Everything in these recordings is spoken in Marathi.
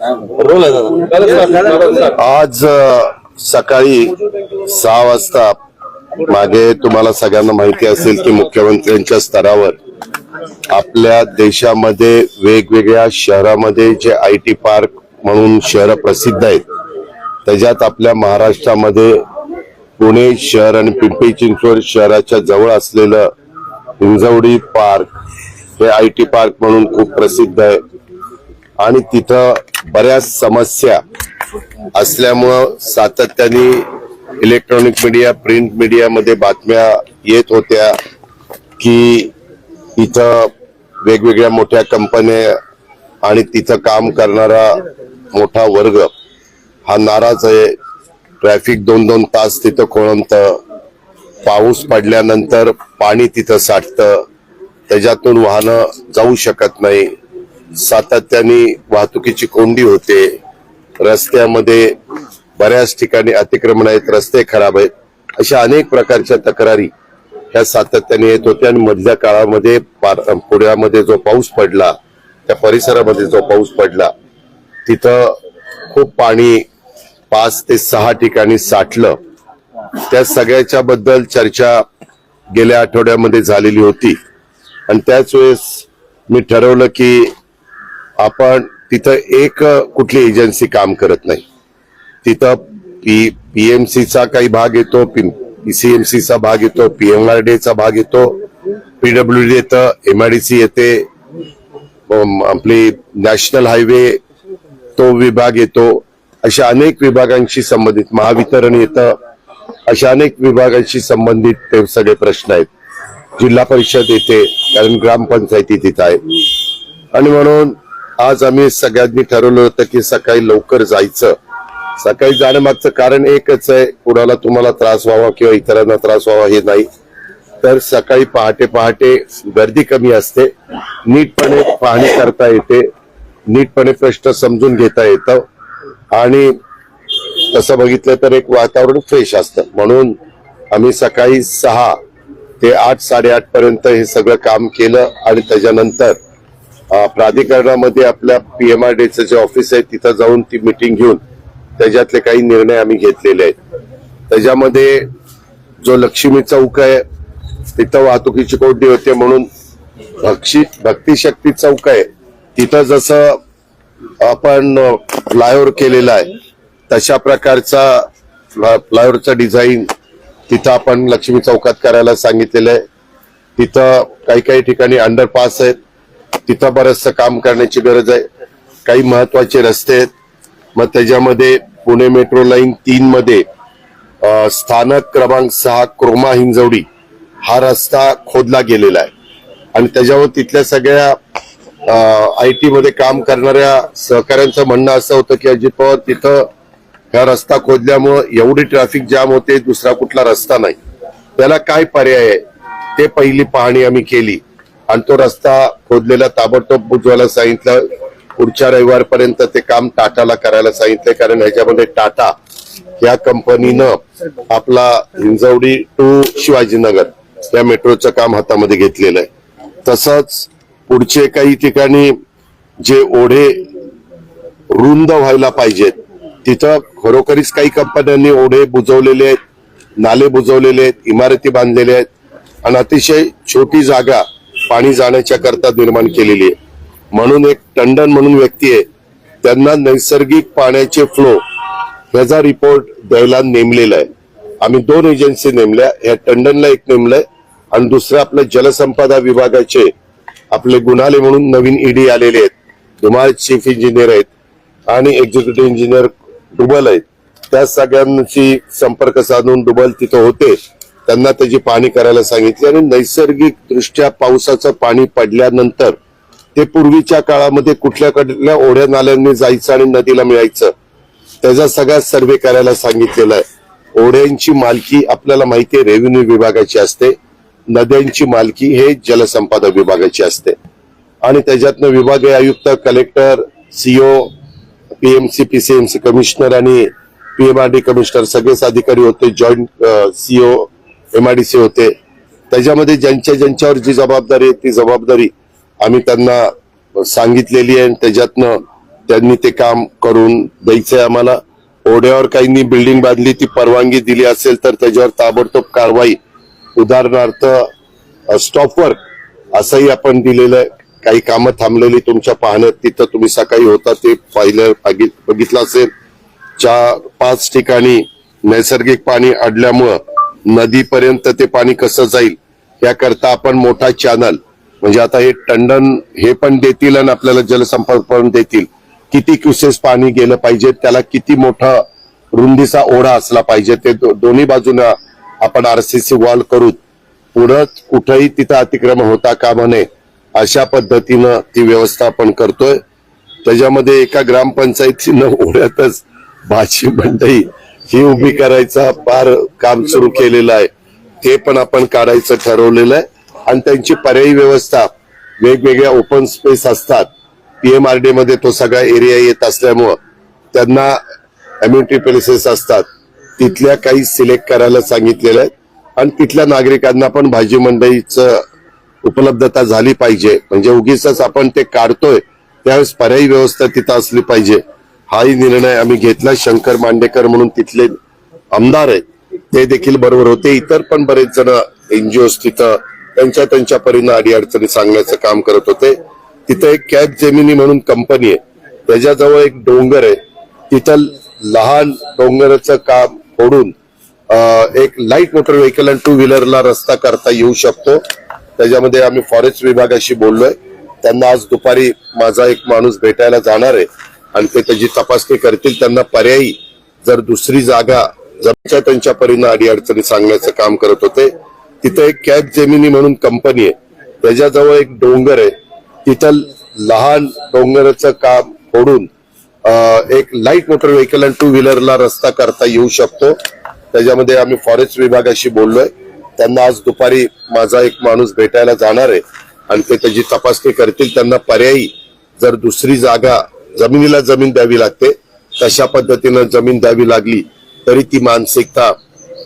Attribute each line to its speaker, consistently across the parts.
Speaker 1: आज सकाळी 6 वाजता मागे तुम्हाला सगळ्यांना माहिती असेल की मुख्यमंत्र्यांच्या स्तरावर आपल्या देशामध्ये वेगवेगळ्या शहरामध्ये जे IT पार्क म्हणून शहर प्रसिद्ध आहेत, त्याच्यात आपल्या महाराष्ट्रामध्ये पुणे शहर आणि पिंपरी चिंचवड शहराच्या जवळ असलेलं हिंजवडी पार्क हे IT पार्क म्हणून खूप प्रसिद्ध आहे आणि तिथं बऱ्याच समस्या असल्यामुळं सातत्याने इलेक्ट्रॉनिक मीडिया, प्रिंट मीडियामध्ये बातम्या येत होत्या की इथं वेगवेगळ्या मोठ्या कंपन्या आणि तिथं काम करणारा मोठा वर्ग हा नाराज आहे. ट्रॅफिक 2-2 तास तिथं खोळंबतं, पाऊस पडल्यानंतर पाणी तिथं साठतं, त्याच्यातून वाहनं जाऊ शकत नाही, सातत्याने वाहतुकीची कोंडी होते, रस्त्यामध्ये बऱ्याच ठिकाणी अतिक्रमण आहेत, रस्ते खराब आहेत, अशा अनेक प्रकारच्या तक्रारी ह्या सातत्याने येत होत्या. आणि मधल्या काळामध्ये पुण्यामध्ये जो पाऊस पडला, त्या परिसरामध्ये जो पाऊस पडला तिथं खूप पाणी 5 ते 6 ठिकाणी साठलं. त्या सगळ्याच्या बद्दल चर्चा गेल्या आठवड्यामध्ये झालेली होती आणि त्याच वेळेस मी ठरवलं की आपण तिथं एक कुठली एजन्सी काम करत नाही, तिथं PMCचा काही भाग येतो, PCMCचा भाग येतो, PMRDAचा भाग येतो, PWD येतं, MIDC येते, आपली नॅशनल हायवे तो विभाग येतो, अशा अनेक विभागांशी संबंधित महावितरण येतं, अशा अनेक विभागांशी संबंधित ते सगळे प्रश्न आहेत. जिल्हा परिषद येते कारण ग्रामपंचायती तिथं आहे. आणि म्हणून आज आम्ही सगळ्यांनी ठरवलं होतं की सकाळी लवकर जायचं. सकाळी जाण्यामागचं कारण एकच आहे, कुणाला तुम्हाला त्रास व्हावा किंवा इतरांना त्रास व्हावा हे नाही, तर सकाळी पहाटे गर्दी कमी असते, नीटपणे पाहणी करता येते, नीटपणे प्रश्न समजून घेता येतं आणि तसं बघितलं तर एक वातावरण फ्रेश असतं. म्हणून आम्ही सकाळी 6 ते 8-8:30 पर्यंत हे सगळं काम केलं आणि त्याच्यानंतर प्राधिकरणामध्ये आपल्या PMRDAचं जे ऑफिस आहे तिथं जाऊन ती मीटिंग घेऊन त्याच्यातले काही निर्णय आम्ही घेतलेले आहेत. त्याच्यामध्ये जो लक्ष्मी चौक आहे तिथं वाहतुकीची कोंडी होते, म्हणून भक्ती शक्ती चौक आहे तिथं जसं आपण फ्लायओव्हर केलेला आहे तशा प्रकारचा फ्लायओव्हरचा डिझाईन तिथं आपण लक्ष्मी चौकात करायला सांगितलेलं आहे. तिथं काही ठिकाणी अंडरपास आहेत, तिथं बरंचसं काम करण्याची गरज आहे. काही महत्वाचे रस्ते आहेत, मग त्याच्यामध्ये पुणे मेट्रो लाईन 3 मध्ये स्थानक क्रमांक 6 क्रोमा हिंजवडी हा रस्ता खोदला गेलेला आहे आणि त्याच्यावर तिथल्या सगळ्या IT मध्ये काम करणाऱ्या सहकाऱ्यांचं म्हणणं असं होतं की अजित पवार तिथं हा रस्ता खोदल्यामुळं एवढी ट्रॅफिक जाम होते, दुसरा कुठला रस्ता नाही, त्याला काय पर्याय आहे ते पहिली पाहणी आम्ही केली आणि तो रस्ता खोदलेला ताबडतोब बुजवायला सांगितलं. पुढच्या रविवारपर्यंत ते काम टाटाला करायला सांगितलंय, कारण ह्याच्यामध्ये टाटा या कंपनीनं आपला हिंजवडी टू शिवाजीनगर या मेट्रोचं काम हातामध्ये घेतलेलं आहे. तसंच पुढचे काही ठिकाणी जे ओढे रुंद व्हायला पाहिजेत तिथं खरोखरीच काही कंपन्यांनी ओढे बुजवलेले आहेत, नाले बुजवलेले आहेत, इमारती बांधलेल्या आहेत आणि अतिशय छोटी जागा पाणी जाण्याच्या करता निर्माण केलेली आहे. म्हणून एक टंडन म्हणून व्यक्ती आहे, त्यांना नैसर्गिक पाण्याचे फ्लो याचा रिपोर्ट द्यायला नेमलेला आहे. आम्ही 2 एजन्सी नेमल्या, या टंडनला एक नेमलंय आणि दुसरं आपल्या जलसंपदा विभागाचे आपले गुणाले म्हणून नवीन ED आलेले आहेत, धुमाळ चीफ इंजिनियर आहेत आणि एक्झिक्युटिव्ह इंजिनियर डुबल आहेत. त्या सगळ्यांशी संपर्क साधून डुबल तिथं होते, त्यांना त्याची पाहणी करायला सांगितली आणि नैसर्गिक दृष्ट्या पावसाचं पाणी पडल्यानंतर ते पूर्वीच्या काळामध्ये कुठल्या ओढ्या नाल्यांनी जायचं आणि नदीला मिळायचं त्याचा सगळा सर्वे करायला सांगितलेला आहे. ओढ्यांची मालकी आपल्याला माहिती आहे रेव्हेन्यू विभागाची असते, नद्यांची मालकी हे जलसंपदा विभागाची असते आणि त्याच्यातनं विभागीय आयुक्त, collector, CO, PMC, PCMC commissioner आणि PMRD कमिशनर सगळेच अधिकारी होते, जॉईंट CO MIDC होते. त्याच्यामध्ये ज्यांच्यावर जी जबाबदारी आहे ती जबाबदारी आम्ही त्यांना सांगितलेली आहे. त्याच्यातनं त्यांनी ते काम करून द्यायचंय आम्हाला. ओढ्यावर काहींनी बिल्डिंग बांधली, ती परवानगी दिली असेल तर त्याच्यावर ताबडतोब कारवाई, उदाहरणार्थ स्टॉपवर्क असंही आपण दिलेलं आहे. काही कामं थांबलेली तुमच्या पाहण्यात, तिथं तुम्ही सकाळी होता ते बघितलं असेल. 4-5 ठिकाणी नैसर्गिक पाणी अडल्यामुळं नदीपर्यंत ते पाणी कसं जाईल याकरता आपण मोठा चॅनल, म्हणजे आता हे टंडन हे पण देतील आणि आपल्याला जलसंपर्क पण देतील, किती क्युसेस पाणी गेलं पाहिजे, त्याला किती मोठा रुंदीचा ओढा असला पाहिजे, ते दोन्ही बाजूला आपण आरसीसी वॉल करू, पुढं कुठेही तिथं अतिक्रमण होता कामा नये अशा पद्धतीनं ती व्यवस्था आपण करतोय. त्याच्यामध्ये एका ग्रामपंचायतीनं ओढ्यातच भाजी मंडई ही उभी करायचा फार काम सुरू केलेलं आहे, ते पण आपण काढायचं ठरवलेलं आहे. आणि त्यांची पर्यायी व्यवस्था, वेगवेगळ्या ओपन स्पेस असतात, पीएमआरडी मध्ये तो सगळा एरिया येत असल्यामुळं त्यांना अम्युनिटी प्लेसेस असतात, तिथल्या काही सिलेक्ट करायला सांगितलेलं आहे. आणि तिथल्या नागरिकांना पण भाजी मंडईचं उपलब्धता झाली पाहिजे, म्हणजे उगीच आपण ते काढतोय त्यावेळेस पर्यायी व्यवस्था तिथं असली पाहिजे, हाही निर्णय आम्ही घेतला. शंकर मांडेकर म्हणून तिथले आमदार आहेत, ते देखील बरोबर होते. इतर पण बरेच जण एनजीओ तिथं त्यांच्या परीनं अडीअडचणी सांगण्याचं काम करत होते. तिथं एक कॅब जेमिनी म्हणून कंपनी आहे, त्याच्याजवळ एक डोंगर आहे, तिथं लहान डोंगराचं काम फोडून एक लाईट मोटर व्हेकल आणि 2 व्हीलरला रस्ता करता येऊ शकतो. त्याच्यामध्ये आम्ही फॉरेस्ट विभागाशी बोललोय, त्यांना आज दुपारी माझा एक माणूस भेटायला जाणार आहे आणि ते त्याची तपासणी करतील. त्यांना पर्यायी जर दुसरी जागा त्यांच्या परीनं अडीअडचणी सांगण्याचं काम करत होते. तिथं एक कॅब जेमिनी म्हणून कंपनी आहे, त्याच्याजवळ एक डोंगर आहे, तिथं लहान डोंगराचं काम फोडून एक लाईट मोटर व्हेकल आणि 2 व्हीलरला रस्ता करता येऊ शकतो. त्याच्यामध्ये आम्ही फॉरेस्ट विभागाशी बोललोय, त्यांना आज दुपारी माझा एक माणूस भेटायला जाणार आहे आणि ते त्याची तपासणी करतील. त्यांना पर्यायी जर दुसरी जागा जमिनीला जमीन द्यावी लागते, तशा पद्धतीनं जमीन द्यावी लागली तरी ती मानसिकता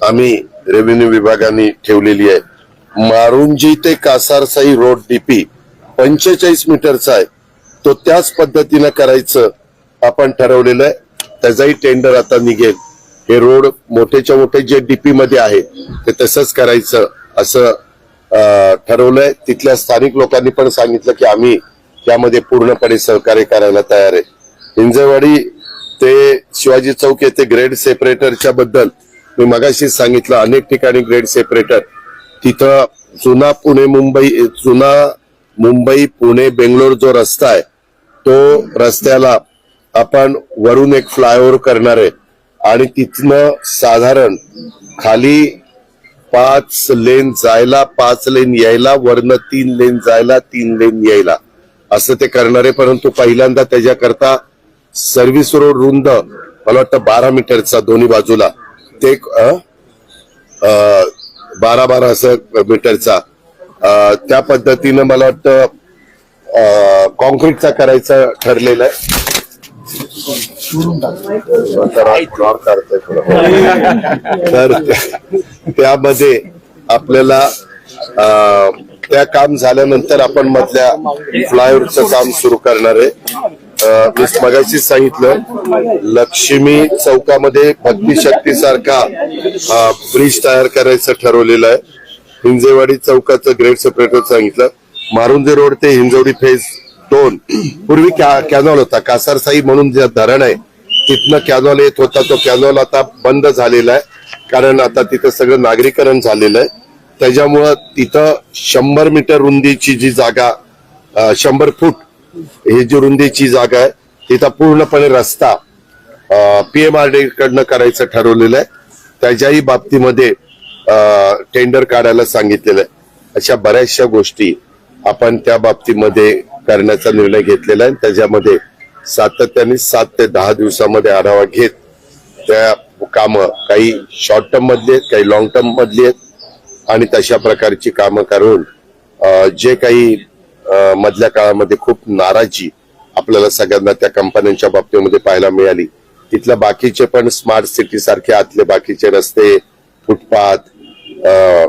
Speaker 1: आम्ही रेव्हेन्यू विभागाने ठेवलेली आहे. मारुंजी ते कासारसाई रोड डीपी 45 मीटरचा आहे, तो त्याच पद्धतीनं करायचं आपण ठरवलेलं आहे. त्याचाही टेंडर आता निघेल. हे रोड मोठेच्या मोठे जे डीपी मध्ये आहे ते तसंच करायचं असं ठरवलंय. तिथल्या स्थानिक लोकांनी पण सांगितलं की आम्ही त्यामध्ये पूर्णपणे सहकार्य करायला तयार आहे. हिंजवाडी ते शिवाजी चौक येथे ग्रेड सेपरेटरच्या बद्दल मी मगाशी सांगितलं, अनेक ठिकाणी ग्रेड सेपरेटर, तिथं जुना मुंबई पुणे बेंगलोर जो रस्ता आहे, तो रस्त्याला आपण वरून एक फ्लायओव्हर करणार आहे आणि तिथनं साधारण खाली 5 लेन जायला 5 लेन यायला, वरनं 3 लेन जायला 3 लेन यायला असं ते करणार आहे. परंतु पहिल्यांदा त्याच्याकरता सर्व्हिस रोड रुंद मला वाटतं 12 मीटरचा दोन्ही बाजूला, ते 12 असं मीटरचा, त्या पद्धतीनं मला वाटतं कॉन्क्रीटचा करायचं ठरलेलं आहे. तर त्यामध्ये आपल्याला त्या काम झाल्यानंतर आपण मधल्या फ्लायओव्हरचं काम सुरू करणार आहे. मी मगाशी सांगितलं, लक्ष्मी चौकामध्ये भक्ती शक्ती सारखा ब्रिज तयार करायचं ठरवलेलं आहे. हिंजेवाडी चौकाचं ग्रेड सेपरेटर सांगितलं. मारुंजे रोड ते हिंजवडी फेज 2 पूर्वी कॅनॉल होता, कासारसाई म्हणून जे धरण आहे तिथनं कॅनॉल येत होता, तो कॅनॉल आता बंद झालेला आहे, कारण आता तिथं सगळं नागरीकरण झालेलं आहे. त्याच्यामुळं तिथं 100 मीटर रुंदीची जी जागा, 100 फूट ही जी रुंदीची जागा आहे, तिथं पूर्णपणे रस्ता पीएमआरडी कडनं करायचं ठरवलेलं आहे. त्याच्याही बाबतीमध्ये टेंडर काढायला सांगितलेलं आहे. अशा बऱ्याचशा गोष्टी आपण त्या बाबतीमध्ये करण्याचा निर्णय घेतलेला आहे. त्याच्यामध्ये सातत्याने 7 ते 10 दिवसामध्ये आढावा घेत त्या कामं, काही शॉर्ट टर्म मधली आहेत, काही लॉंग टर्म मधली आहेत, आणि तशा प्रकारची कामं करून जे काही मधल्या काळामध्ये खूप नाराजी आपल्याला सगळ्यांना त्या कंपन्यांच्या बाबतीमध्ये पाहायला मिळाली, तिथल्या बाकीचे पण स्मार्ट सिटी सारखे आतले बाकीचे रस्ते, फुटपाथ,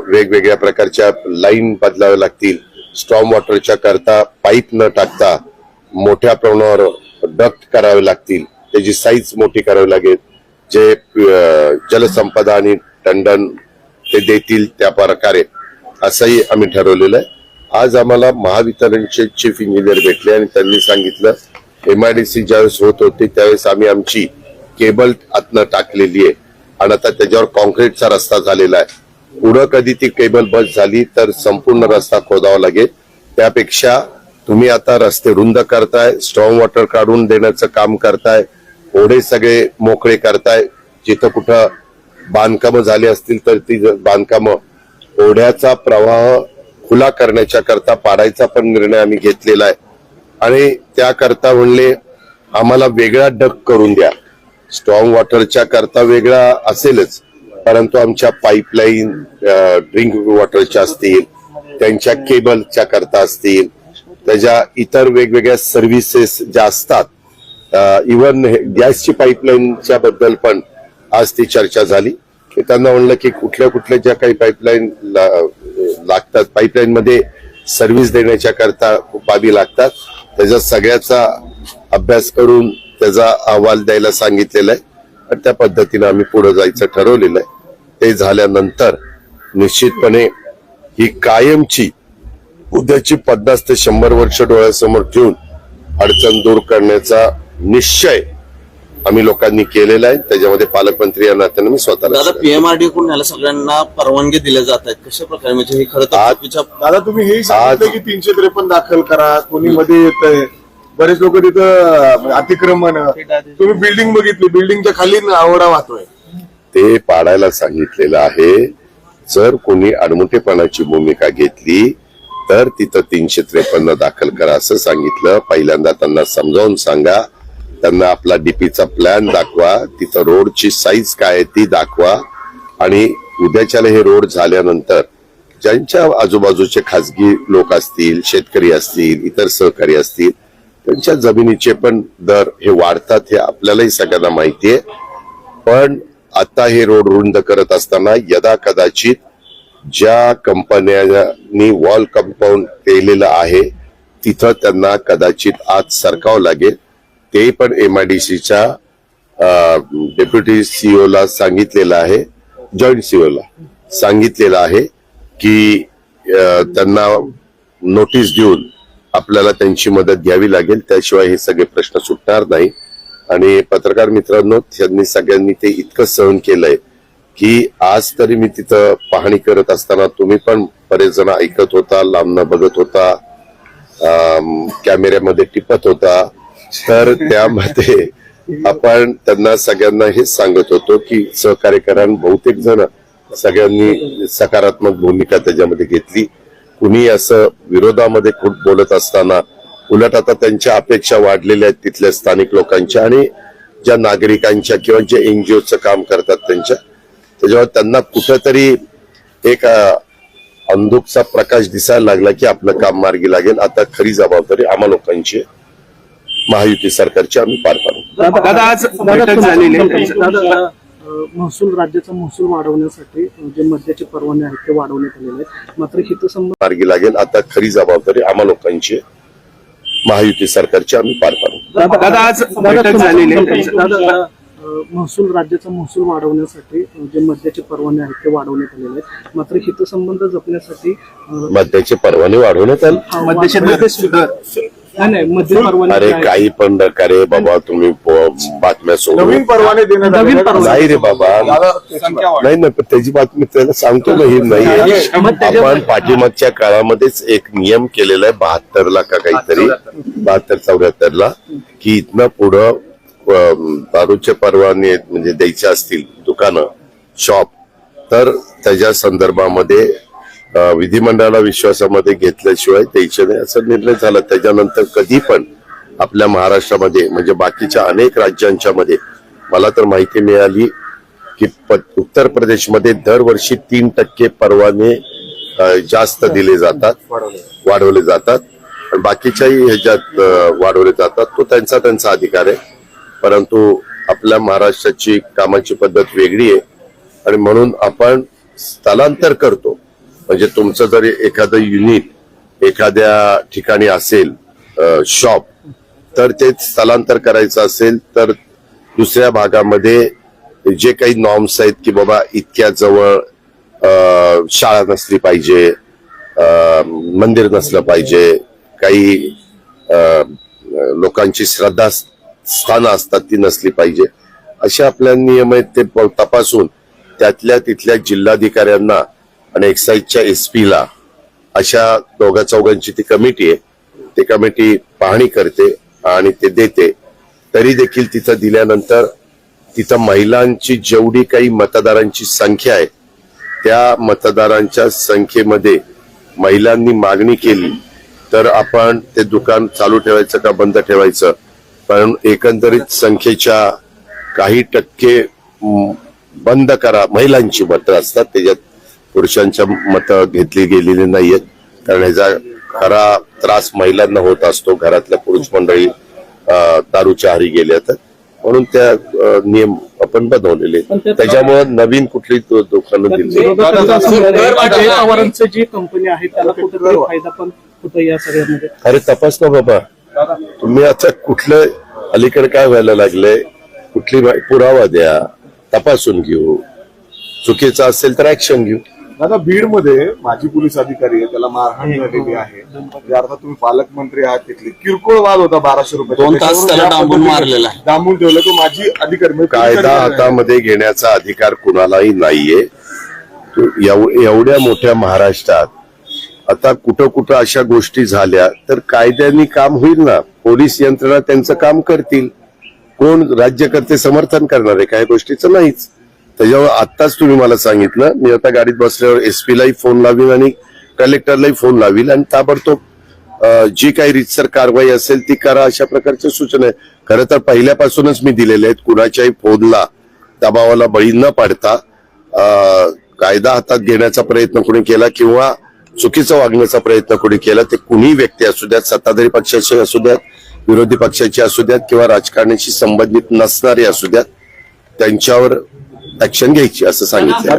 Speaker 1: वेगवेगळ्या प्रकारच्या लाईन बदलाव्या लागतील. स्टॉर्म वॉटरच्या करता पाईप न टाकता मोठ्या प्रमाणावर डक्ट करावे लागतील, त्याची साईज मोठी करावी लागेल, जे जलसंपदा आणि टंडन ते देतील त्या प्रकारे असंही आम्ही ठरवलेलं आहे. आज आम्हाला महावितरणचे चीफ इंजिनियर भेटले आणि त्यांनी सांगितलं MIDC ज्यावेळेस होत होती त्यावेळेस आम्ही आमची केबल आतनं टाकलेली आहे आणि आता त्याच्यावर कॉन्क्रीटचा रस्ता झालेला आहे. पुढं कधी ती केबल बस झाली तर संपूर्ण रस्ता खोदावा लागेल. त्यापेक्षा तुम्ही आता रस्ते रुंद करताय, स्ट्रॉंग वॉटर काढून देण्याचं काम करताय, ओढे सगळे मोकळे करताय. जिथं कुठं बांधकामं झाली असतील तर ती बांधकामं ओढ्याचा प्रवाह खुला करण्याच्या करता पाडायचा पण निर्णय आम्ही घेतलेला आहे. आणि त्याकरता म्हणले आम्हाला वेगळा डक करून द्या. स्ट्रॉंग वॉटरच्या करता वेगळा असेलच, परंतु आमच्या पाईपलाईन ड्रिंक वॉटरच्या असतील, त्यांच्या केबलच्या करता असतील, त्याच्या इतर वेगवेगळ्या सर्व्हिसेस ज्या असतात, इव्हन गॅसची पाईपलाईनच्या बद्दल पण आज ती चर्चा झाली. त्यांना म्हणलं की कुठल्या कुठल्या ज्या काही पाईपलाईन लागतात, पाईपलाईन मध्ये सर्व्हिस देण्याच्या करता बाबी लागतात, त्याच्या सगळ्याचा अभ्यास करून त्याचा अहवाल द्यायला सांगितलेला आहे आणि त्या पद्धतीने आम्ही पुढे जायचं ठरवलेलं आहे. ते झाल्यानंतर निश्चितपणे ही कायमची उद्याची 50 ते 100 वर्ष डोळ्यासमोर ठेवून अडचण दूर करण्याचा निश्चय आम्ही लोकांनी केलेला आहे. त्याच्यामध्ये पालकमंत्री या नात्याने मी स्वतःला
Speaker 2: दादा PMRD कडून याला सगळ्यांना परवानगी दिल्या जात आहेत, कशा प्रकारे म्हणजे हे खरं तर
Speaker 3: दादा तुम्ही हेही सांगितलं की 353 दाखल करा, कोणी मध्ये येतंय, बरेच लोक तिथं अतिक्रमण, तुम्ही बिल्डिंग बघितली, बिल्डिंगच्या खाली आवडा वाहतोय,
Speaker 1: ते पाडायला सांगितलेलं आहे. जर कोणी आडमुठेपणाची भूमिका घेतली तर तिथं 353 दाखल करा असं सांगितलं. पहिल्यांदा त्यांना समजावून सांगा, त्यांना आपला डीपीचा प्लॅन दाखवा, तिथं रोडची साईज काय आहे ती दाखवा आणि उद्याच्याला हे रोड झाल्यानंतर ज्यांच्या आजूबाजूचे खासगी लोक असतील, शेतकरी असतील, इतर सहकारी असतील, त्यांच्या जमिनीचे पण दर हे वाढतात, हे आपल्यालाही सगळ्यांना माहिती आहे. पण आता हे रोड रुंद करत असताना यदा कदाचित ज्या कंपन्यांनी वॉल कंपाऊंड केलेलं आहे तिथं त्यांना कदाचित आज सरकावं लागेल. ते पण MIDCच्या डेप्युटी CEO ला सांगितलेलं आहे, जॉईंट CEO ला सांगितलेलं आहे की त्यांना नोटीस देऊन आपल्याला त्यांची मदत घ्यावी लागेल, त्याशिवाय हे सगळे प्रश्न सुटणार नाही. आणि पत्रकार मित्रांनो, त्यांनी सगळ्यांनी ते इतकं सहन केलंय की आज तरी मी तिथं पाहणी करत असताना तुम्ही पण बरेच जण ऐकत होता, लांबनं बघत होता, कॅमेऱ्यामध्ये टिपत होता. तर त्यामध्ये आपण त्यांना सगळ्यांना हेच सांगत होतो की सहकार्य करा. बहुतेक जण सगळ्यांनी सकारात्मक भूमिका त्याच्यामध्ये घेतली. कुणी असं विरोधामध्ये खूप बोलत असताना उलट आता त्यांच्या अपेक्षा वाढलेल्या आहेत तिथल्या स्थानिक लोकांच्या आणि ज्या नागरिकांच्या किंवा जे NGOचं काम करतात त्यांच्या, त्याच्यावर त्यांना कुठंतरी एक अंधुकचा प्रकाश दिसायला लागला की आपलं काम मार्गी लागेल. आता खरी जबाबदारी आम्हा लोकांची, महायुती सरकारची, आम्ही पार पाडू.
Speaker 4: दादा आज बैठक झालेली आहे.
Speaker 5: महसूल राज्याचा महसूल वाढवण्यासाठी जे मद्याचे परवाने आहेत ते वाढवण्यात आलेले आहेत, मात्र हितसंबंध
Speaker 1: मार्गी लागेल. आता खरी जबाबदारी आम्हा लोकांची, महायुती सरकारची, आम्ही पार पाडू.
Speaker 4: दादा आज बैठक झालेली आहे.
Speaker 5: महसूल राज्याचा महसूल वाढवण्यासाठी जे मद्याचे परवाने आहेत ते वाढवण्यात आलेले आहेत, मात्र हितसंबंध जपण्यासाठी
Speaker 1: मद्याचे परवाने वाढवण्यात आले.
Speaker 5: नाही मद्य परवाने
Speaker 1: अरे काही पण नकारे बाबा, तुम्ही बातम्या सोडून
Speaker 3: नवीन परवाने देण्यात आले.
Speaker 1: नाही रे बाबा, नाही ना, त्याची बातमी त्याला सांगतो ना, ही नाही. आपण पाठीमागच्या काळामध्येच एक नियम केलेला आहे 72 ला का काहीतरी, 72-74 ला, की इथनं पुढं दारूचे परवाने म्हणजे द्यायचे असतील दुकानं, शॉप, तर त्याच्या संदर्भामध्ये विधिमंडळाला विश्वासामध्ये घेतल्याशिवाय द्यायचे नाही असा निर्णय झाला. त्याच्यानंतर कधी पण आपल्या महाराष्ट्रामध्ये म्हणजे बाकीच्या अनेक राज्यांच्या मध्ये मला तर माहिती मिळाली की उत्तर प्रदेशमध्ये दरवर्षी 3% परवाने जास्त दिले जातात, वाढवले जातात, आणि बाकीच्याही ह्याच्यात वाढवले जातात. तो त्यांचा अधिकार आहे. परंतु आपल्या महाराष्ट्राची कामाची पद्धत वेगळी आहे आणि म्हणून आपण स्थलांतर करतो. म्हणजे तुमचं जरी एखादं युनिट एखाद्या ठिकाणी असेल, शॉप, तर ते स्थलांतर करायचं असेल तर दुसऱ्या भागामध्ये जे काही नॉर्म्स आहेत की बाबा इतक्या जवळ शाळा नसली पाहिजे, मंदिर नसलं पाहिजे, काही लोकांची श्रद्धास्थानं असतात ती नसली पाहिजे, असे आपल्या नियम आहेत ते तपासून त्यातल्या तिथल्या जिल्हाधिकाऱ्यांना आणि एक्साईजच्या SP ला अशा दोघा चौघांची ती कमिटी आहे, ती कमिटी पाहणी करते आणि ते देते. तरी देखील तिथं दिल्यानंतर तिथं महिलांची जेवढी काही मतदारांची संख्या आहे त्या मतदारांच्या संख्येमध्ये महिलांनी मागणी केली तर आपण ते दुकान चालू ठेवायचं का बंद ठेवायचं, पण एकंदरीत संख्येच्या काही टक्के बंद करा. महिलांची मतं असतात, त्याच्यात पुरुषांच्या मतं घेतली गेलेली नाहीयेत, कारण ह्याचा खरा त्रास महिलांना होत असतो. घरातल्या पुरुष मंडळी दारूच्या आहारी गेल्या तर म्हणून त्या नियम आपण बनवलेले, त्याच्यामुळे नवीन कुठली दुकानं दिली.
Speaker 5: जय पवारांचं जी कंपनी आहे त्याला कुठेतरी फायदा पण होतो या सगळ्यामध्ये.
Speaker 1: अरे तपास ना बाबा, तुम्ही आता कुठलं अलीकडे काय व्हायला लागलंय, कुठली पुरावा द्या, तपासून घेऊ, चुकीचं असेल तर ऍक्शन घेऊ.
Speaker 3: दादा बीड मध्ये माजी पोलीस अधिकारी आहे, त्याला मारहाण झालेली आहे. अर्थात तुम्ही पालकमंत्री आहात, तिथले किरकोळ वाद होता 1200 रुपये,
Speaker 2: 2 तास त्याला डांबून मारलेला आहे.
Speaker 3: डांबून ठेवलं. तो माजी अधिकारी म्हणजे
Speaker 1: कायदा हातामध्ये घेण्याचा अधिकार कुणालाही नाहीये. एवढ्या मोठ्या महाराष्ट्रात आता कुठं कुठं अशा गोष्टी झाल्या तर कायद्याने काम होईल ना, पोलीस यंत्रणा त्यांचं काम करतील. कोण राज्यकर्ते समर्थन करणार आहे काही गोष्टीचं नाहीच. त्याच्यावर आत्ताच तुम्ही मला सांगितलं, मी आता गाडीत बसल्यावर SP लाही फोन लावीन आणि कलेक्टरलाही फोन लावील आणि ताबडतोब जी काही रीतसर कारवाई असेल ती करा, अशा प्रकारच्या सूचना आहे. खरं तर पहिल्यापासूनच मी दिलेल्या आहेत. कुणाच्याही फोनला दबावाला बळी न पडता कायदा हातात घेण्याचा प्रयत्न कोणी केला किंवा चुकीचं वागण्याचा प्रयत्न कोणी केला, ते कुणी व्यक्ती असू द्यात, सत्ताधारी पक्षाचे असू द्यात, विरोधी पक्षाचे असू द्यात किंवा राजकारणाशी संबंधित नसणारे असू द्यात, त्यांच्यावर ऍक्शन घ्यायची असं सांगितलं.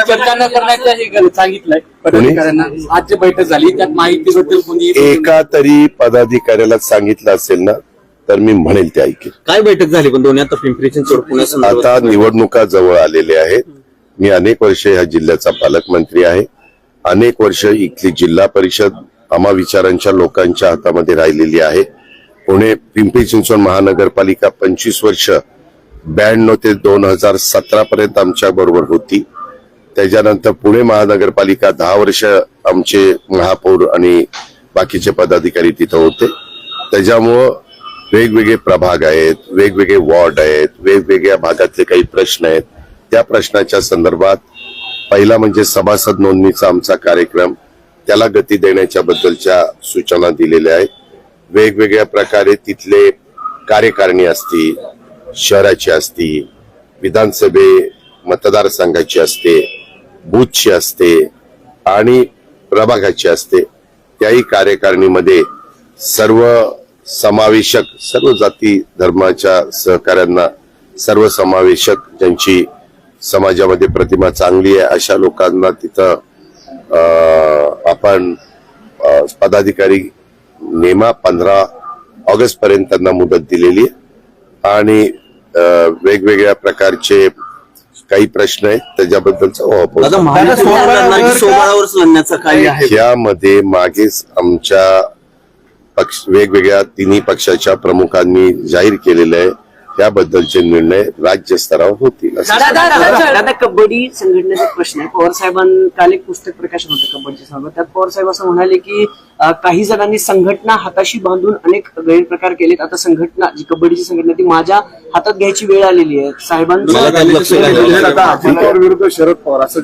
Speaker 4: चर्चा न करण्याचं सांगितलंय पदाधिकाऱ्यांना. आज जी बैठक झाली त्यात माहितीबद्दल कोणी
Speaker 1: एका तरी पदाधिकाऱ्याला सांगितलं असेल ना तर मी म्हणेल ते ऐकेल.
Speaker 2: काय बैठक झाली पण दोन्ही आता पिंपरी चिंचवड पुण्यासंदर्भात?
Speaker 1: आता निवडणुका जवळ आलेल्या आहेत. मी अनेक वर्ष ह्या जिल्ह्याचा पालकमंत्री आहे. अनेक वर्ष इथली जिल्हा परिषद आम्हा विचारांच्या लोकांच्या हातामध्ये राहिलेली आहे. पुणे पिंपरी चिंचवड महानगरपालिका 25 वर्ष 92 ते 2017 पर्यंत आमच्या बरोबर होती. त्याच्यानंतर पुणे महानगरपालिका 10 वर्ष आमचे महापौर आणि बाकीचे पदाधिकारी तिथं होते. त्याच्यामुळं वेगवेगळे प्रभाग आहेत, वेगवेगळे वॉर्ड आहेत, वेगवेगळ्या भागातले काही प्रश्न आहेत. त्या प्रश्नाच्या संदर्भात पहिला म्हणजे सभासद नोंदणीचा आमचा कार्यक्रम, त्याला गती देण्याच्या बद्दलच्या सूचना दिलेल्या आहेत. वेगवेगळ्या प्रकारे तिथले कार्यकारिणी असती, शहराची असती, विधानसभे मतदारसंघाची असते, बूथची असते आणि प्रभागाची असते. त्याही कार्यकारिणीमध्ये सर्व समावेशक, सर्व जाती धर्माच्या सहकाऱ्यांना सर्व समावेशक, ज्यांची समाजामध्ये प्रतिमा चांगली आहे अशा लोकांना तिथं आपण पदाधिकारी नेमा. 15 ऑगस्ट पर्यंत त्यांना मुदत दिलेली आहे आणि वेगवेगळ्या प्रकारचे काही प्रश्न आहेत त्याच्याबद्दलचा
Speaker 2: सोबळावरच लढण्याचा काही आहे.
Speaker 1: यामध्ये मागेच आमच्या वेगवेगळ्या तिन्ही पक्षाच्या प्रमुखांनी जाहीर केलेले आहे. त्याबद्दलचे निर्णय राज्य स्तरावर होतील.
Speaker 6: दादा कबड्डी संघटनेचा प्रश्न आहे. पवार साहेबांनी काल एक पुस्तक प्रकाशन होतं कबड्डीच्या संदर्भात. त्यात पवार साहेब असं म्हणाले की काही जणांनी संघटना हाताशी बांधून अनेक गैरप्रकार केलेत. आता संघटना जी कबड्डीची संघटना ती माझ्या हातात घ्यायची वेळ आलेली आहे.
Speaker 3: विरुद्ध शरद पवार असं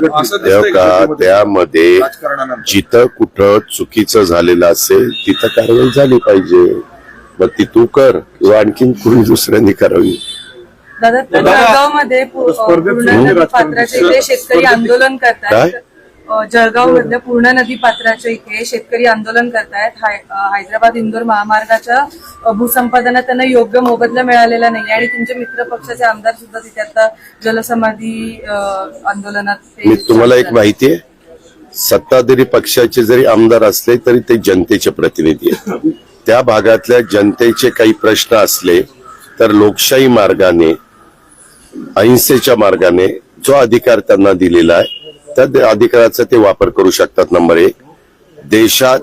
Speaker 1: त्यामध्ये जिथं कुठं चुकीचं झालेलं असेल तिथं कारवाई झाली पाहिजे. मग ती तू कर किंवा आणखीन कुणी दुसऱ्यांनी करावी.
Speaker 7: दादा जळगावमध्ये पूर्णा नदी पात्राच्या इथे शेतकरी आंदोलन करतायत. जळगाव मधल्या पूर्णा नदी पात्राच्या इथे शेतकरी आंदोलन करतायत. हैदराबाद इंदोर महामार्गाच्या भूसंपादनात त्यांना योग्य मोबदला मिळालेला नाही आणि तुमचे मित्र पक्षाचे आमदार सुद्धा तिथे आता जलसमाधी आंदोलनात.
Speaker 1: मी तुम्हाला एक माहिती आहे, सत्ताधारी पक्षाचे जरी आमदार असले तरी ते जनतेचे प्रतिनिधी आहेत. त्या भागातल्या जनतेचे काही प्रश्न असले तर लोकशाही मार्गाने, अहिंसेच्या मार्गाने जो अधिकार त्यांना दिलेला आहे त्या अधिकाराचा ते वापर करू शकतात. नंबर 1, देशात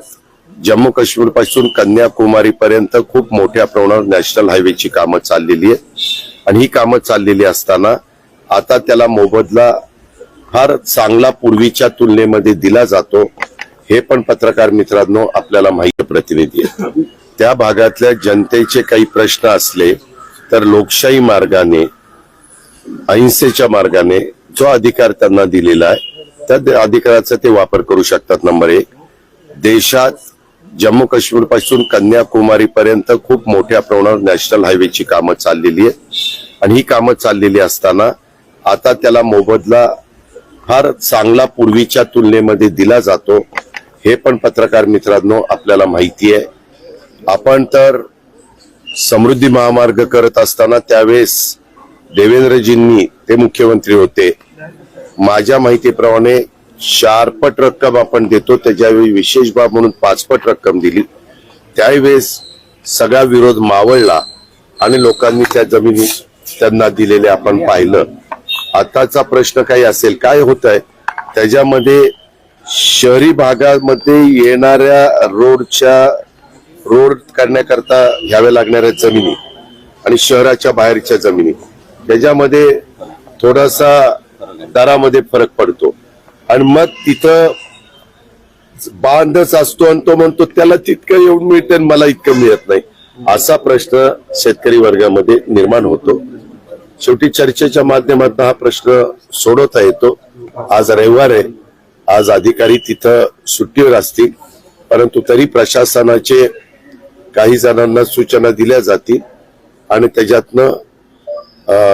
Speaker 1: जम्मू काश्मीर पासून कन्याकुमारी पर्यंत खूप मोठ्या प्रमाणावर नॅशनल हायवेची कामं चाललेली आहेत आणि ही कामं चाललेली असताना आता त्याला मोबदला फार चांगला पूर्वीच्या तुलनेमध्ये दिला जातो. हे पण पत्रकार मित्रांनो आपल्याला माहिती प्रतिनिधी आहेत. त्या भागातल्या जनतेचे काही प्रश्न असले तर लोकशाही मार्गाने, अहिंसेच्या मार्गाने जो अधिकार त्यांना दिलेला आहे त्या अधिकाराचा ते वापर करू शकतात. नंबर 1, देशात जम्मू काश्मीर पासून कन्याकुमारी पर्यंत खूप मोठ्या प्रमाणावर नॅशनल हायवेची कामं चाललेली आहेत आणि ही कामं चाललेली असताना आता त्याला मोबदला फार चांगला पूर्वीच्या तुलनेमध्ये दिला जातो. हे पण पत्रकार मित्रांनो आपल्याला माहिती आहे. आपण तर समृद्धी महामार्ग करत असताना त्यावेळेस देवेंद्रजींनी, ते मुख्यमंत्री होते, माझ्या माहितीप्रमाणे 4 पट रक्कम आपण देतो, त्याच्यावेळी विशेष बाब म्हणून 5 पट रक्कम दिली. त्यावेळेस सगळा विरोध मावळला आणि लोकांनी त्या जमिनी त्यांना दिलेले आपण पाहिलं. आताचा प्रश्न काही असेल, काय होत आहे त्याच्यामध्ये शहरी भागामध्ये येणाऱ्या रोड करण्याकरता घ्याव्या लागणाऱ्या जमिनी आणि शहराच्या बाहेरच्या जमिनी त्याच्यामध्ये थोडासा दरामध्ये फरक पडतो आणि मग तिथं बांधच असतो आणि तो म्हणतो त्याला तितकं येऊन मिळतं आणि मला इतकं मिळत नाही, असा प्रश्न शेतकरी वर्गामध्ये निर्माण होतो. शेवटी चर्चेच्या माध्यमातून हा प्रश्न सोडवता येतो. आज रविवार आहे, आज अधिकारी तिथं सुट्टीवर असतील, परंतु तरी प्रशासनाचे काही जणांना सूचना दिल्या जातील आणि त्याच्यातनं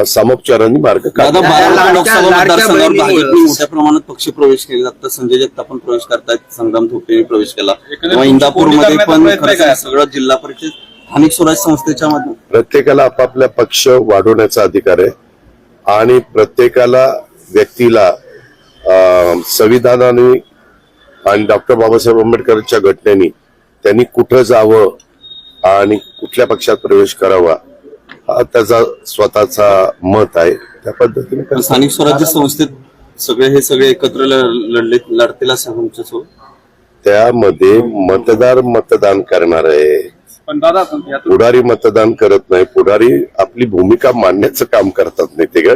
Speaker 1: सामोपचारांनी मार्ग
Speaker 2: दादा,
Speaker 1: काढला.
Speaker 2: बारामती लोकसभा मतदारसंघावर भाजपने मोठ्या प्रमाणात पक्ष प्रवेश केले. आता संजय जगताप पण प्रवेश करतायत, संग्राम थोपटेने प्रवेश केला किंवा इंदापूरमध्ये पण खरं सगळं जिल्हा परिषद स्थानिक स्वराज संस्थेच्या माध्यमातून
Speaker 1: प्रत्येकाला आपापला पक्ष वाढवण्याचा अधिकार आहे आणि प्रत्येकाला व्यक्तीला संविधानाने आणि डॉक्टर बाबासाहेब आंबेडकरच्या घटनेने त्यांनी कुठं जावं आणि कुठल्या पक्षात प्रवेश करावा हा त्याचा स्वतःचा मत आहे. त्या पद्धतीने
Speaker 2: स्थानिक स्वराज्य संस्थेत सगळे एकत्र लढतील असं आमच्यासोबत.
Speaker 1: त्यामध्ये मतदार मतदान करणार आहे,
Speaker 4: पण दादा
Speaker 1: पुढारी मतदान करत नाही. पुढारी आपली भूमिका मांडण्याचं काम करतात नाही, ते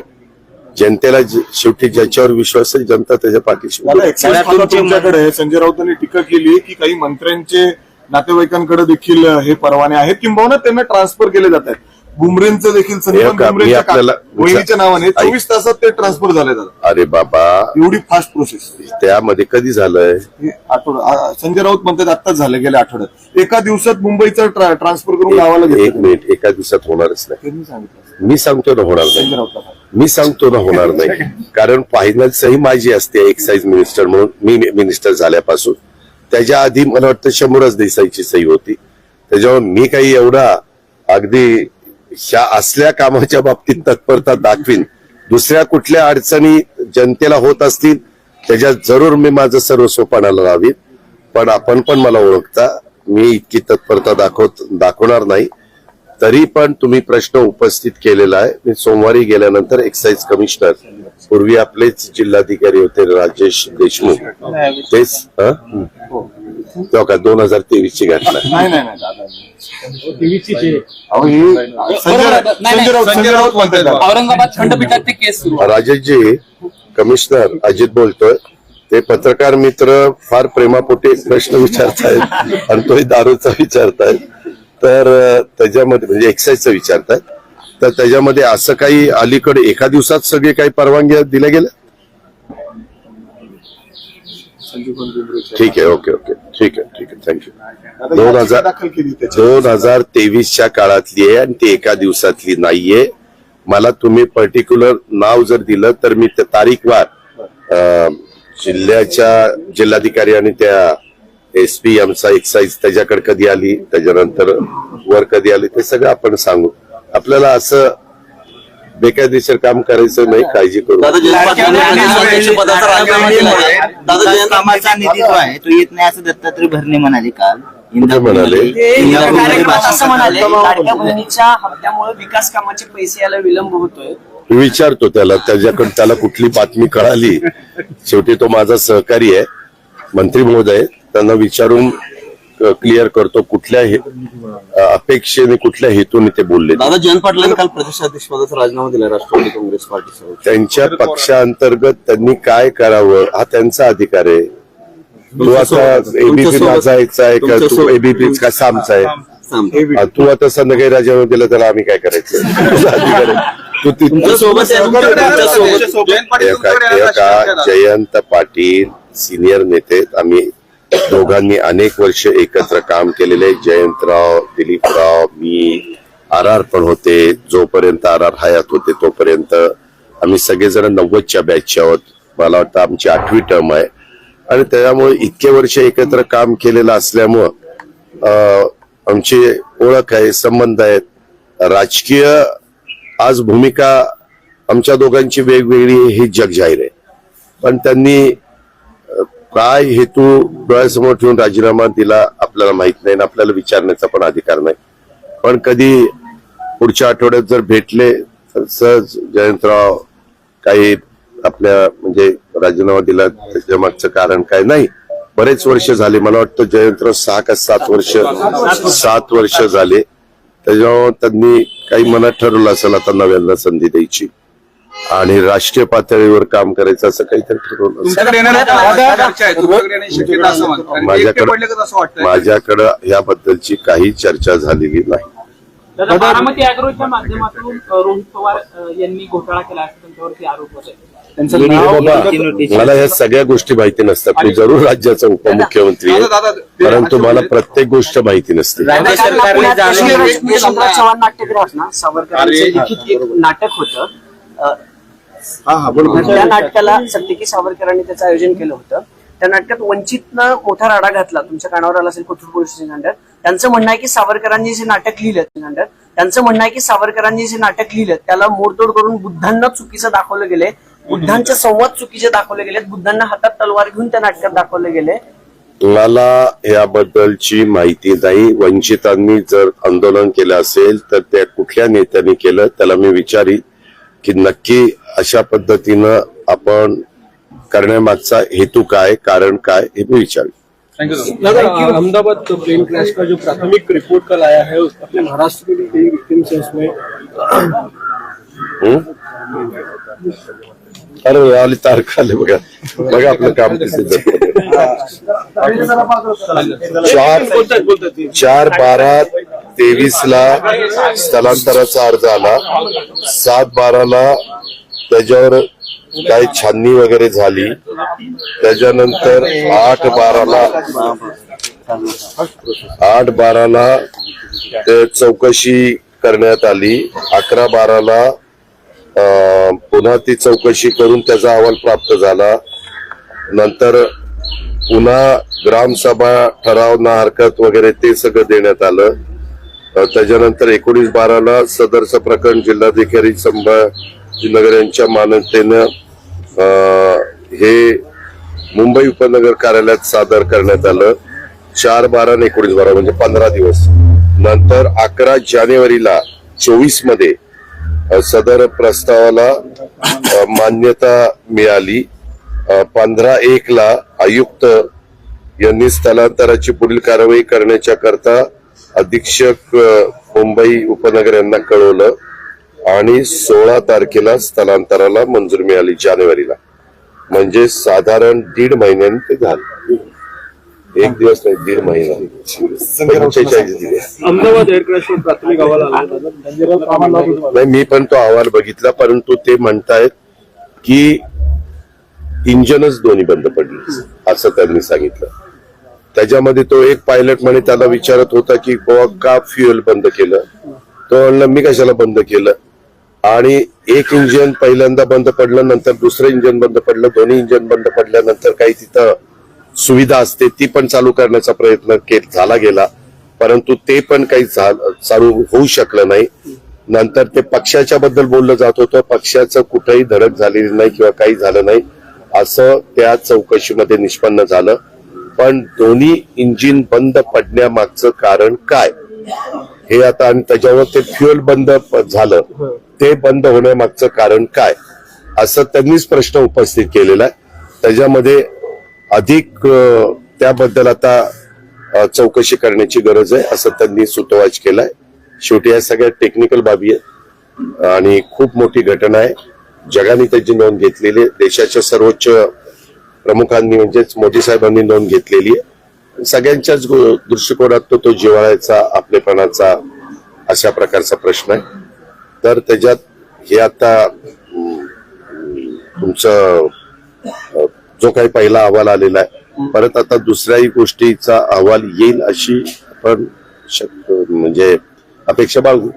Speaker 1: जनतेला शेवटी ज्याच्यावर विश्वास आहे जनता त्याच्या पाठीशी.
Speaker 3: मला एक्साईज खातं तुमच्याकडे संजय राऊतांनी टीका केली की काही मंत्र्यांचे नातेवाईकांकडे देखील हे परवाने आहेत किंबहुना त्यांना ट्रान्सफर केले जात आहेत. बुमरेंचं देखील संजय बुमरेंच्या वहिनीच्या नावाने 24 तासात ते ट्रान्सफर झाले जातात.
Speaker 1: अरे बाबा,
Speaker 3: एवढी फास्ट प्रोसेस
Speaker 1: त्यामध्ये कधी झालंय?
Speaker 3: संजय राऊत म्हणतात आत्ताच झालं, गेल्या आठवड्यात एका दिवसात मुंबईचा ट्रान्सफर करून गावाला
Speaker 1: एक
Speaker 3: घेतलं.
Speaker 1: मिनिट, एका दिवसात होणारच नाही.
Speaker 3: त्यांनी सांगितलं
Speaker 1: मी सांगतो ना होणार
Speaker 3: संजय
Speaker 1: नाही,
Speaker 3: राऊतला.
Speaker 1: मी सांगतो ना होणार नाही. कारण फायनल सही माझी असते एक्साईज मिनिस्टर म्हणून. मी मिनिस्टर झाल्यापासून त्याच्या आधी मला वाटतं शंभूराज देसाईची सही होती. त्याच्यावर मी काही एवढा अगदी ह्या असल्या कामाच्या बाबतीत तत्परता दाखवीन. दुसऱ्या कुठल्या अडचणी जनतेला होत असतील त्याच्यात जरूर मी माझं सर्वस्व पणाला लावीन. पण आपण पण मला ओळखता, मी इतकी तत्परता दाखवणार नाही. तरी पण तुम्ही प्रश्न उपस्थित केलेला आहे. मी सोमवारी गेल्यानंतर एक्साईज कमिशनर, पूर्वी आपलेच जिल्हाधिकारी होते राजेश देशमुख, तेच तेव्हा का 2023 ची घटना.
Speaker 3: नाही दादा संजय राऊत म्हणतात
Speaker 4: औरंगाबाद खंडपीठात ते केस सुरू आहे.
Speaker 1: राजेशजी, कमिशनर अजित बोलतोय. ते पत्रकार मित्र फार प्रेमापोटी एक प्रश्न विचारतायत आणि तोही दारूचा विचारतायत. तर त्याच्यामध्ये म्हणजे एक्साईजचा विचारतायत, तर त्याच्यामध्ये असं काही अलीकडे एका दिवसात सगळे काही परवानग्या दिल्या गेल्या? ठीक आहे, ओके, ठीक आहे, थँक्यू. 2023च्या काळातली आहे आणि ती एका दिवसातली नाहीये. मला तुम्ही पर्टिक्युलर नाव जर दिलं तर मी त्या तारीखवार जिल्ह्याच्या जिल्हाधिकारी आणि त्या SP आमचा एक्साईज त्याच्याकडे कधी आली, त्याच्यानंतर वर कधी आली, ते सगळं आपण सांगू. आपल्याला असं बेकायदेशीर काम करायचं नाही, काळजी करू.
Speaker 2: दादा जयंत पाटलांनी प्रदेशाध्यक्षपदाचा राजीनामा दिला आहे. दादा जयंत
Speaker 8: कामाचा निधी जो आहे तो येत नाही असं दत्तात्रय भरणे म्हणाले काल.
Speaker 1: कुठे म्हणाले?
Speaker 6: कार्यक्रमात असं म्हणाले, लाडक्या बहिणीच्या हप्त्यामुळे विकास कामाचे पैसे यायला विलंब होतोय.
Speaker 1: विचारतो त्याला कुठली बातमी कळाली. शेवटी तो माझा सहकारी आहे, मंत्री महोदय, त्यांना विचारून क्लिअर करतो कुठल्या अपेक्षेने कुठल्या हेतूने ते बोलले.
Speaker 2: दादा जयंत पाटलांनी काल प्रदेशाध्यक्षपदाचा राजीनामा दिला राष्ट्रवादी काँग्रेस पार्टीसोबत.
Speaker 1: त्यांच्या पक्षांतर्गत त्यांनी काय करावं हा त्यांचा अधिकार आहे. तू आता एबीपी माझा यायचा आहे का, तू एबीपी का सामचा आहे, तू आता संध्याकाळी राजीनामा दिला त्याला आम्ही काय करायचं, तुझा अधिकार आहे. तू
Speaker 2: तुमच्यासोबत
Speaker 1: जयंत पाटील सिनियर नेते, आम्ही दोघांनी अनेक वर्ष एकत्र काम केलेले. जयंतराव, दिलीपराव, मी, RR पण होते. जोपर्यंत RR हयात होते तोपर्यंत आम्ही सगळेजण 90च्या बॅचचे आहोत. मला वाटतं आमची 8वी टर्म आहे आणि त्याच्यामुळे इतके वर्ष एकत्र काम केलेलं असल्यामुळं आमची ओळख आहे, संबंध आहेत. राजकीय आज भूमिका आमच्या दोघांची वेगवेगळी ही जग जाहीर आहे, पण त्यांनी काय हेतू डोळ्यासमोर ठेवून राजीनामा दिला आपल्याला माहित नाही, आपल्याला विचारण्याचा पण अधिकार नाही. पण कधी पुढच्या आठवड्यात जर भेटले तर सहज जयंतराव काही आपल्या म्हणजे राजीनामा दिला त्याच्या मागचं कारण काय नाही. बरेच वर्ष झाले, मला वाटतं जयंतराव 6 का 7 वर्ष झाले. त्याच्यामुळे त्यांनी काही मनात ठरवलं असेल आता नव्यांना संधी द्यायची आणि राष्ट्रीय पातळीवर काम करायचं असं काहीतरी ठरवलं. माझ्याकडं याबद्दलची काही चर्चा झालेली नाही.
Speaker 4: बारामती अॅग्रोच्या माध्यमातून रोहित पवार यांनी घोटाळा केला असं त्यांच्यावरती आरोप होते.
Speaker 1: बाबा मला या सगळ्या गोष्टी माहिती नसतात. मी जरूर राज्याचा उपमुख्यमंत्री आहे, परंतु मला प्रत्येक गोष्ट माहिती नसते.
Speaker 6: चव्हाण नाट्यगृहात ना सावरकरांचं लिखित एक नाटक होतं. त्या नाटकाला सत्तेकी सावरकरांनी त्याचं आयोजन केलं होतं. त्या नाटकात वंचितनं मोठा राडा घातला. तुमच्या कानावर आला असेल कोथरूड पोलीस स्टेशन अंडर. त्यांचं म्हणणं आहे की सावरकरांनी जे नाटक लिहिलं त्याला मोडतोड करून बुद्धांना चुकीचं दाखवलं गेले, बुद्धांचे संवाद चुकीचे दाखवले गेलेत, बुद्धांना हातात तलवार घेऊन त्या नाटकात दाखवले गेले.
Speaker 1: मला याबद्दलची माहिती नाही. वंचितांनी जर आंदोलन केलं असेल तर त्या कुठल्या नेत्यांनी केलं त्याला मी विचारीन की नक्की अशा पद्धतीनं आपण करण्यामागचा हेतू काय, कारण काय हे मी विचारेन.
Speaker 5: अहमदाबाद प्लेन क्रैश का जो प्राथमिक रिपोर्ट कल आया है अपने महाराष्ट्र के भी कई विक्टिम्स हैं उसमें.
Speaker 1: अरे वाली तारखा आले बघा आपलं काम किती जातं. 4/12/23 स्थलांतराचा अर्ज आला. 7/12 त्याच्यावर काही छाननी वगैरे झाली. त्याच्यानंतर 8/12 ते चौकशी करण्यात आली. 11/12 पुन्हा ती चौकशी करून त्याचा अहवाल प्राप्त झाला. नंतर पुन्हा ग्रामसभा ठराव ना हरकत वगैरे ते सगळं देण्यात आलं. त्याच्यानंतर 19/12 सदरचं प्रकरण जिल्हाधिकारी संभाजीनगर यांच्या मान्यतेनं हे मुंबई उपनगर कार्यालयात सादर करण्यात आलं. 4/12 आणि 19/12 म्हणजे 15 दिवस. नंतर 11 जानेवारीला 24 मध्ये सदर प्रस्तावाला मान्यता मिळाली. 15/1 ला आयुक्त यांनी स्थलांतराची पुढील कारवाई करण्याच्या करता अधीक्षक मुंबई उपनगर यांना कळवलं आणि 16 तारखेला स्थलांतराला मंजुरी मिळाली जानेवारीला. म्हणजे साधारण 1.5 महिन्यांनी ते झालं. 1 दिवस नाही, 1.5 महिना. 45 दिवस.
Speaker 5: अहमदाबाद एअर क्रॅशवर प्राथमिक अहवाल आला.
Speaker 1: नाही, मी पण तो अहवाल बघितला, परंतु ते म्हणतायत की इंजनच दोन्ही बंद पडली असं त्यांनी सांगितलं. त्याच्यामध्ये तो एक पायलट म्हणे त्याला विचारत होता की का फ्युएल बंद केलं. तो म्हणला मी कशाला बंद केलं. आणि एक इंजिन पहिल्यांदा बंद पडलं, नंतर दुसरं इंजिन बंद पडलं. दोन्ही इंजिन बंद पडल्यानंतर काही तिथं सुविधा असते ती पण चालू करण्याचा प्रयत्न झाला गेला, परंतु ते पण काही चालू होऊ शकलं नाही. नंतर ते पक्षाच्या बद्दल बोललं जात होतं. पक्षाचं कुठेही धडक झालेली नाही किंवा काही झालं नाही असं त्या चौकशीमध्ये निष्पन्न झालं. पण दोन्ही इंजिन बंद पडण्यामागचं कारण काय हे आता, आणि त्याच्यावर ते फ्युएल बंद झालं, ते बंद होण्यामागचं कारण काय असं त्यांनीच प्रश्न उपस्थित केलेला आहे. त्याच्यामध्ये अधिक त्याबद्दल आता चौकशी करण्याची गरज आहे असं त्यांनी सुतोवाच केलाय. शेवटी या सगळ्या टेक्निकल बाबी आहेत आणि खूप मोठी घटना आहे. जगाने त्याची नोंद घेतलेली आहे. देशाच्या सर्वोच्च प्रमुखांनी म्हणजेच मोदी साहेबांनी नोंद घेतलेली आहे. सगळ्यांच्याच दृष्टिकोनात तो जिव्हाळ्याचा, आपलेपणाचा अशा प्रकारचा प्रश्न आहे. तर त्याच्यात हे आता तुमचं जो काही पहिला अहवाल आलेला आहे, परत आता दुसऱ्याही गोष्टीचा अहवाल येईल अशी आपण म्हणजे अपेक्षा बाळगू.